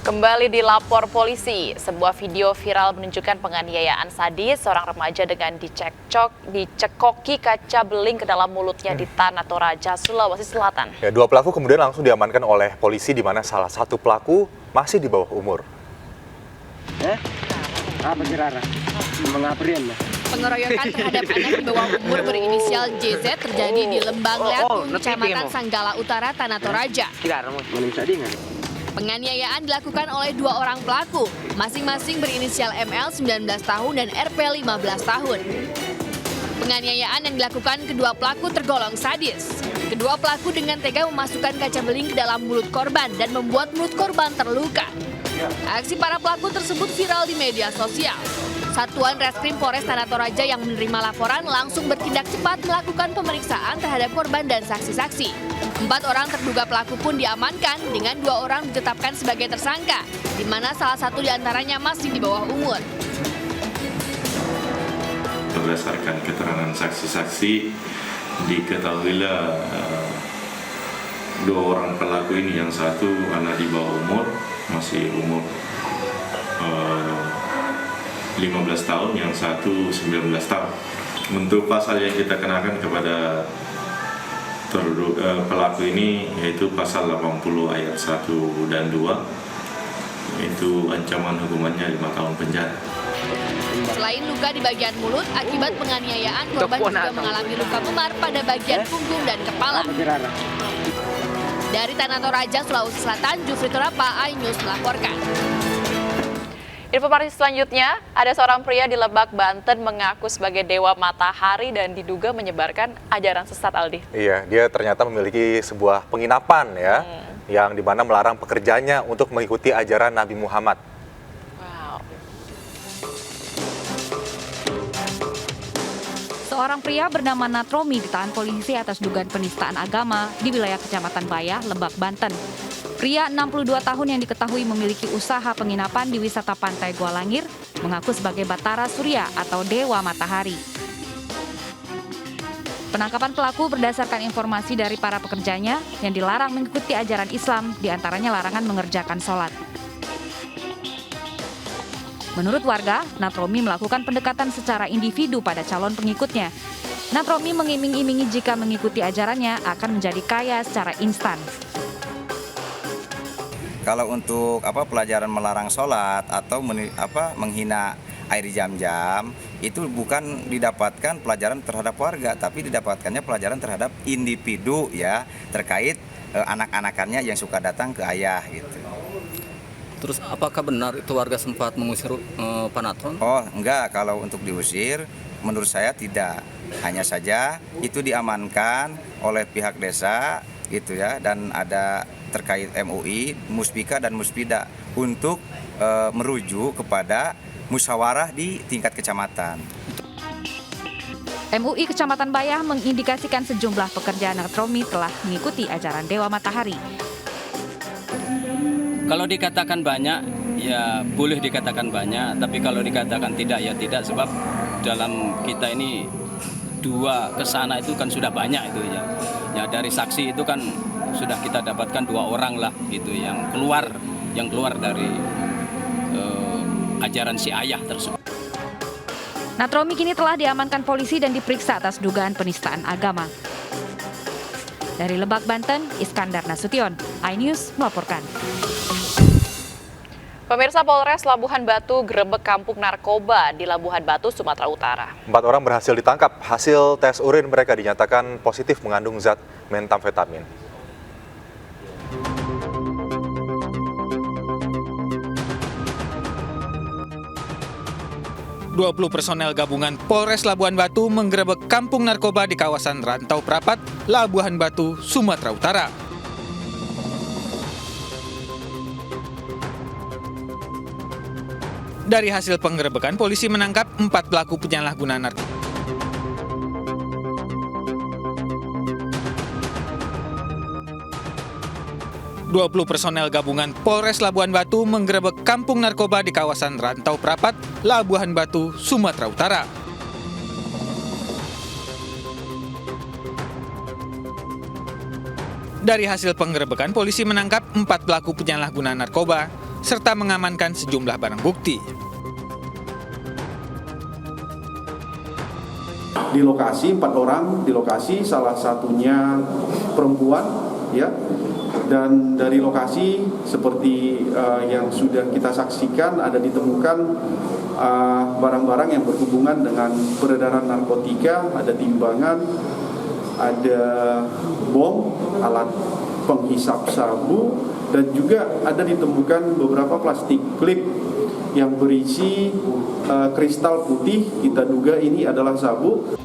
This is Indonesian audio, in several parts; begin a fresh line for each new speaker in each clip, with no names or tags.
Kembali dilapor polisi, sebuah video viral menunjukkan penganiayaan sadis seorang remaja dengan dicekoki kaca beling ke dalam mulutnya di Tanah Toraja, Sulawesi Selatan.
Ya, dua pelaku kemudian langsung diamankan oleh polisi, di mana salah satu pelaku masih di bawah umur.
Apa sih Rara? Mengapain?
Pengeroyokan terhadap anak di bawah umur berinisial JZ terjadi di Lembang Leatung, Kecamatan Sanggala Utara, Tanah Toraja. Penganiayaan dilakukan oleh dua orang pelaku, masing-masing berinisial ML 19 tahun dan RP 15 tahun. Penganiayaan yang dilakukan kedua pelaku tergolong sadis. Kedua pelaku dengan tega memasukkan kaca beling ke dalam mulut korban dan membuat mulut korban terluka. Aksi para pelaku tersebut viral di media sosial. Satuan Reskrim Polres Tanah Toraja yang menerima laporan langsung bertindak cepat melakukan pemeriksaan terhadap korban dan saksi-saksi. 4 orang terduga pelaku pun diamankan dengan 2 orang ditetapkan sebagai tersangka, di mana salah satu diantaranya masih di bawah umur.
Berdasarkan keterangan saksi-saksi, diketahuilah 2 orang pelaku ini, yang satu anak di bawah umur, masih umur 15 tahun, yang satu 19 tahun. Untuk pasal yang kita kenakan kepada pelaku ini yaitu pasal 80 ayat 1 dan 2, itu ancaman hukumannya 5 tahun penjara.
Selain luka di bagian mulut, akibat penganiayaan, korban juga mengalami luka memar pada bagian punggung dan kepala. Dari Tanah Toraja, Sulawesi Selatan, Jufri Turapa, iNews melaporkan.
Informasi selanjutnya, ada seorang pria di Lebak, Banten mengaku sebagai dewa matahari dan diduga menyebarkan ajaran sesat, Aldi.
Iya, dia ternyata memiliki sebuah penginapan ya, yang dimana melarang pekerjanya untuk mengikuti ajaran Nabi Muhammad.
Wow.
Seorang pria bernama Natromi ditahan polisi atas dugaan penistaan agama di wilayah Kecamatan Bayah, Lebak, Banten. Pria 62 tahun yang diketahui memiliki usaha penginapan di wisata Pantai Gua Langir mengaku sebagai Batara Surya atau Dewa Matahari. Penangkapan pelaku berdasarkan informasi dari para pekerjanya yang dilarang mengikuti ajaran Islam, diantaranya larangan mengerjakan sholat. Menurut warga, Natromi melakukan pendekatan secara individu pada calon pengikutnya. Natromi mengiming-imingi jika mengikuti ajarannya akan menjadi kaya secara instan.
Kalau untuk pelajaran melarang sholat atau menghina air jam-jam, itu bukan didapatkan pelajaran terhadap warga, tapi didapatkannya pelajaran terhadap individu ya, terkait anak-anakannya yang suka datang ke ayah gitu.
Terus apakah benar itu warga sempat mengusir Pak Natron?
Oh enggak, kalau untuk diusir menurut saya tidak. Hanya saja itu diamankan oleh pihak desa gitu ya, dan ada terkait MUI, Muspika dan Muspida untuk merujuk kepada musyawarah di tingkat kecamatan.
MUI Kecamatan Bayah mengindikasikan sejumlah pekerja Natromi telah mengikuti ajaran Dewa Matahari.
Kalau dikatakan banyak, ya boleh dikatakan banyak, tapi kalau dikatakan tidak, ya tidak, sebab dalam kita ini 2 kesana itu kan sudah banyak itu ya. Ya dari saksi itu kan sudah kita dapatkan 2 orang lah gitu yang keluar dari ajaran si ayah tersebut.
Natromi kini telah diamankan polisi dan diperiksa atas dugaan penistaan agama. Dari Lebak, Banten, Iskandar Nasution, iNews melaporkan.
Pemirsa, Polres Labuhan Batu gerebek kampung narkoba di Labuhan Batu, Sumatera Utara.
4 orang berhasil ditangkap. Hasil tes urin mereka dinyatakan positif mengandung zat metamfetamin.
20 personel gabungan Polres Labuhan Batu menggerebek kampung narkoba di kawasan Rantau Prapat, Labuhan Batu, Sumatera Utara. Dari hasil penggerebekan, polisi menangkap 4 pelaku penyalahgunaan narkoba. Dua 20 personel gabungan Polres Labuhan Batu menggerebek kampung narkoba di kawasan Rantau Prapat, Labuhan Batu, Sumatera Utara. Dari hasil penggerebekan, polisi menangkap 4 pelaku penyalahgunaan narkoba. serta mengamankan sejumlah barang bukti.
Di lokasi 4 orang, di lokasi salah satunya perempuan, ya. Dan dari lokasi seperti yang sudah kita saksikan ada ditemukan barang-barang yang berhubungan dengan peredaran narkotika, ada timbangan, ada bom, alat penghisap sabu, dan juga ada ditemukan beberapa plastik klip yang berisi kristal putih. Kita duga ini adalah sabu.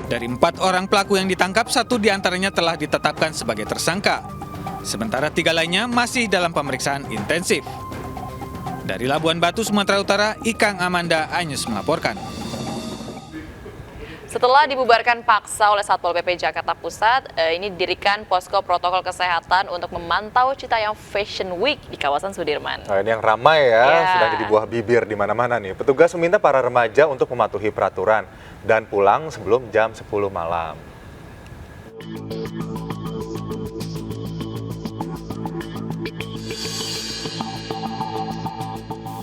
Dari 4 orang pelaku yang ditangkap, 1 diantaranya telah ditetapkan sebagai tersangka. Sementara 3 lainnya masih dalam pemeriksaan intensif. Dari Labuan Batu, Sumatera Utara, Ikang Amanda, iNews melaporkan.
Setelah dibubarkan paksa oleh Satpol PP Jakarta Pusat, ini didirikan posko protokol kesehatan untuk memantau Citayam Fashion Week di kawasan Sudirman.
Nah, ini yang ramai ya, sedang jadi buah bibir di mana-mana nih. Petugas meminta para remaja untuk mematuhi peraturan dan pulang sebelum jam 10 malam.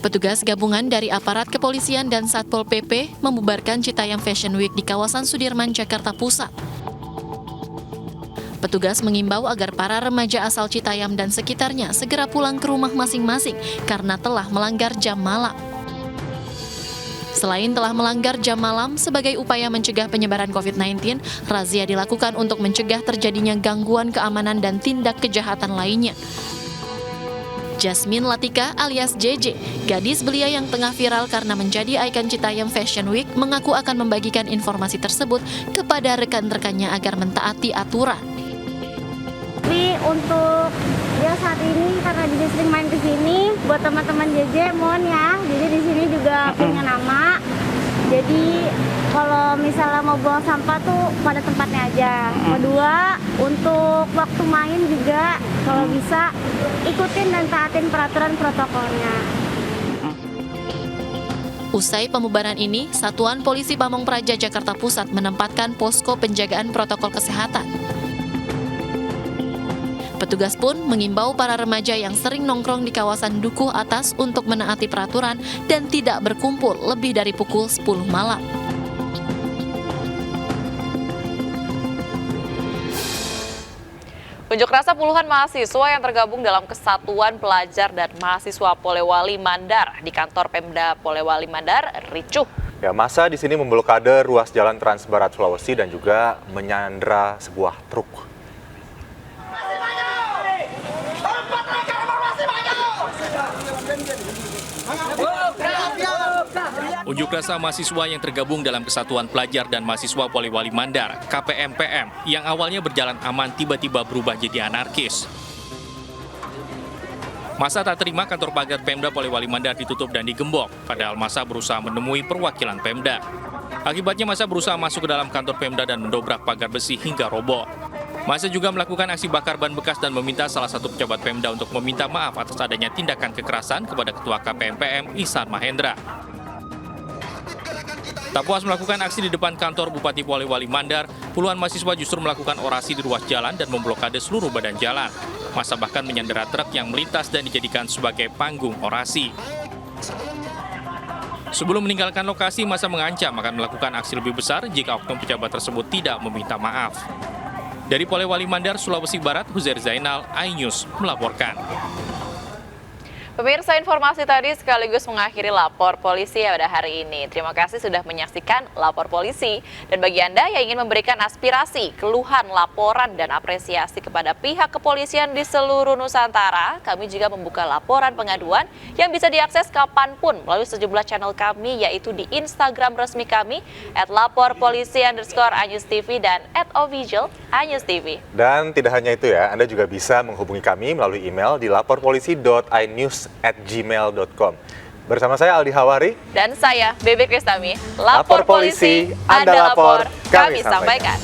Petugas gabungan dari aparat kepolisian dan Satpol PP membubarkan Citayam Fashion Week di kawasan Sudirman, Jakarta Pusat. Petugas mengimbau agar para remaja asal Citayam dan sekitarnya segera pulang ke rumah masing-masing karena telah melanggar jam malam. Selain telah melanggar jam malam, sebagai upaya mencegah penyebaran COVID-19, razia dilakukan untuk mencegah terjadinya gangguan keamanan dan tindak kejahatan lainnya. Jasmine Latika alias JJ, gadis belia yang tengah viral karena menjadi ikon Citayam Fashion Week, mengaku akan membagikan informasi tersebut kepada rekan-rekannya agar mentaati aturan.
Tapi untuk ya saat ini karena JJ sering main ke sini, buat teman-teman JJ mohon ya, JJ di sini juga punya nama. Jadi kalau misalnya mau buang sampah tuh pada tempatnya aja. Kedua, untuk waktu main juga kalau bisa ikutin dan taatin peraturan protokolnya.
Usai pembubaran ini, Satuan Polisi Pamong Praja Jakarta Pusat menempatkan posko penjagaan protokol kesehatan. Petugas pun mengimbau para remaja yang sering nongkrong di kawasan Dukuh Atas untuk menaati peraturan dan tidak berkumpul lebih dari pukul 10 malam.
Unjuk rasa puluhan mahasiswa yang tergabung dalam Kesatuan Pelajar dan Mahasiswa Polewali Mandar di kantor Pemda Polewali Mandar ricuh.
Ya, massa di sini memblokade ruas jalan Trans Barat Sulawesi dan juga menyandra sebuah truk.
Unjuk rasa mahasiswa yang tergabung dalam Kesatuan Pelajar dan Mahasiswa Polewali Mandar, KPMPM, yang awalnya berjalan aman tiba-tiba berubah jadi anarkis. Massa tak terima kantor pagar Pemda Polewali Mandar ditutup dan digembok, padahal massa berusaha menemui perwakilan Pemda. Akibatnya massa berusaha masuk ke dalam kantor Pemda dan mendobrak pagar besi hingga roboh. Massa juga melakukan aksi bakar ban bekas dan meminta salah satu pejabat Pemda untuk meminta maaf atas adanya tindakan kekerasan kepada Ketua KPMPM Ihsan Mahendra. Tak puas melakukan aksi di depan kantor Bupati Polewali Mandar, puluhan mahasiswa justru melakukan orasi di ruas jalan dan memblokade seluruh badan jalan. Massa bahkan menyandera truk yang melintas dan dijadikan sebagai panggung orasi. Sebelum meninggalkan lokasi, massa mengancam akan melakukan aksi lebih besar jika oknum pejabat tersebut tidak meminta maaf. Dari Polewali Mandar, Sulawesi Barat, Huzair Zainal, iNews melaporkan.
Pemirsa, informasi tadi sekaligus mengakhiri Lapor Polisi pada hari ini. Terima kasih sudah menyaksikan Lapor Polisi. Dan bagi Anda yang ingin memberikan aspirasi, keluhan, laporan, dan apresiasi kepada pihak kepolisian di seluruh Nusantara, kami juga membuka laporan pengaduan yang bisa diakses kapanpun melalui sejumlah channel kami, yaitu di Instagram resmi kami, @laporpolisi_iNewsTV dan @official_iNewsTV.
Dan tidak hanya itu ya, Anda juga bisa menghubungi kami melalui email di laporpolisi.inews@gmail.com. Bersama saya Aldi Hawari
dan saya Bebe Kristami. Lapor Polisi, Anda lapor, kami sampaikan.